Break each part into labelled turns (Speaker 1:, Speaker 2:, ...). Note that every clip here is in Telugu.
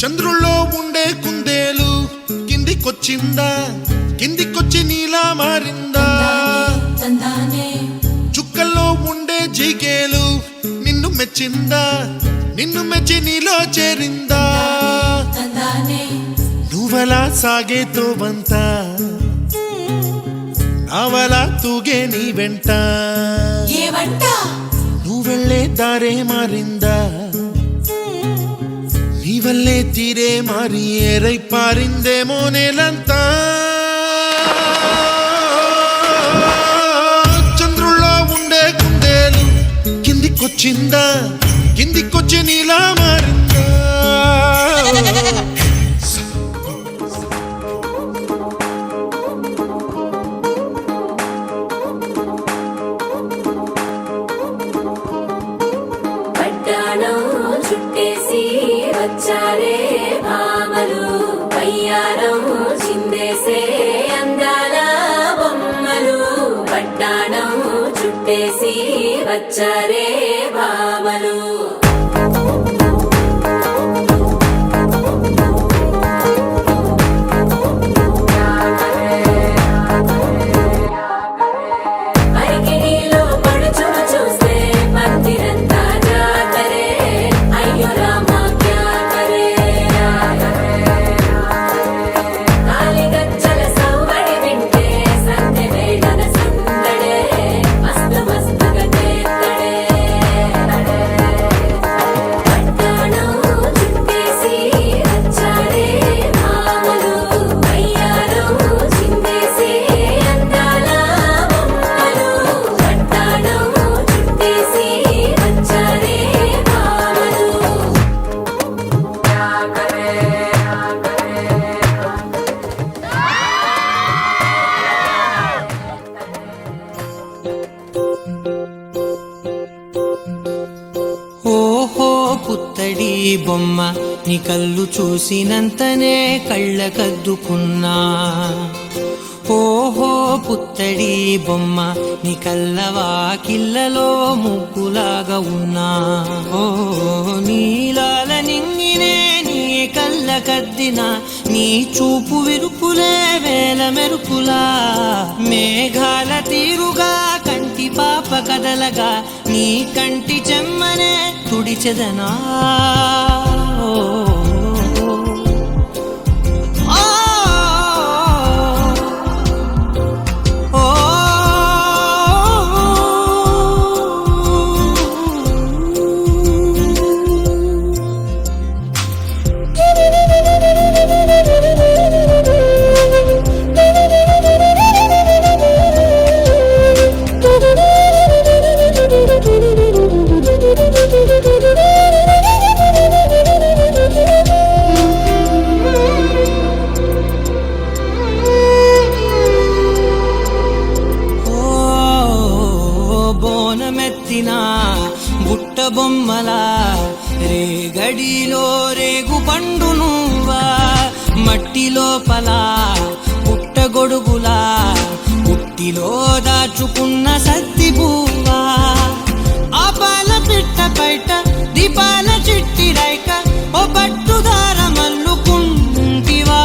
Speaker 1: చంద్రుల్లో ఉండే కుందేలు కిందికొచ్చిందా, కిందికొచ్చి నీలా మారిందా? చుక్కల్లో ఉండే జిగేలు నిన్ను మెచ్చిందా, నిన్ను మెచ్చి నీలో చేరిందా? నువ్వలా సాగే తోవంత నావలా తూగే నీ వెంట, నువ్వెళ్ళే దారే మారిందా? నీ వల్లే తీరే మారి ఏరై పారిందేమో నేలంతా. చంద్రుల్లో ఉండే కుందేలు కిందికొచ్చిందా, కిందికొచ్చి నీలా మారిందా?
Speaker 2: చుట్టేసి వచ్చారే భామలు, పయ్యారం చిందేసే అందాల బొమ్మలు. పట్టాణం చుట్టేసి వచ్చారే భామలు.
Speaker 3: పుత్తడి బొమ్మ నీ కళ్ళు చూసినంతనే కళ్ళకద్దుకున్నా. ఓహో పుత్తడి బొమ్మ నీ కళ్ళవాకిళ్ళలో ముగ్గులాగా ఉన్నా. ఓ నీలాల నింగినే నీ కళ్ళకద్దిన, నీ చూపు విరుపులే వేల మెరుపులా. మేఘాల తీరుగా కంటి పాప కదలగా, నీ కంటి చెమ్మనే తుడిచెదనా. బోనమెత్తిన బుట్ట బొమ్మలా, రేగడిలో రేగు పండు నువ్వా. మట్టి లోపల పుట్ట గొడుగులా, పుట్టిలో దాచుకున్న సత్తి పువ్వా. ఆ పాల పిట్ట బయట దీపాల చిట్టి రైక, ఓ పట్టుదార మల్లుకుంటివా.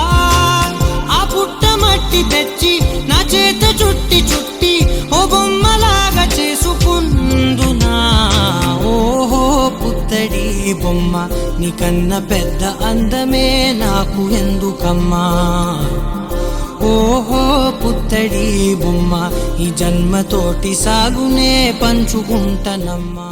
Speaker 3: ఆ పుట్ట మట్టి తెచ్చి నా చేత చుట్టి చుట్టి ఓ బొమ్మలాగా చేసుకుందునా. ఓహో పుత్తడి బొమ్మ నీకన్న పెద్ద అందమే నాకు ఎందుకమ్మా. ఓహో పుత్తడి బొమ్మ ఈ జన్మతోటి సాగునే పంచుకుంటనమ్మా.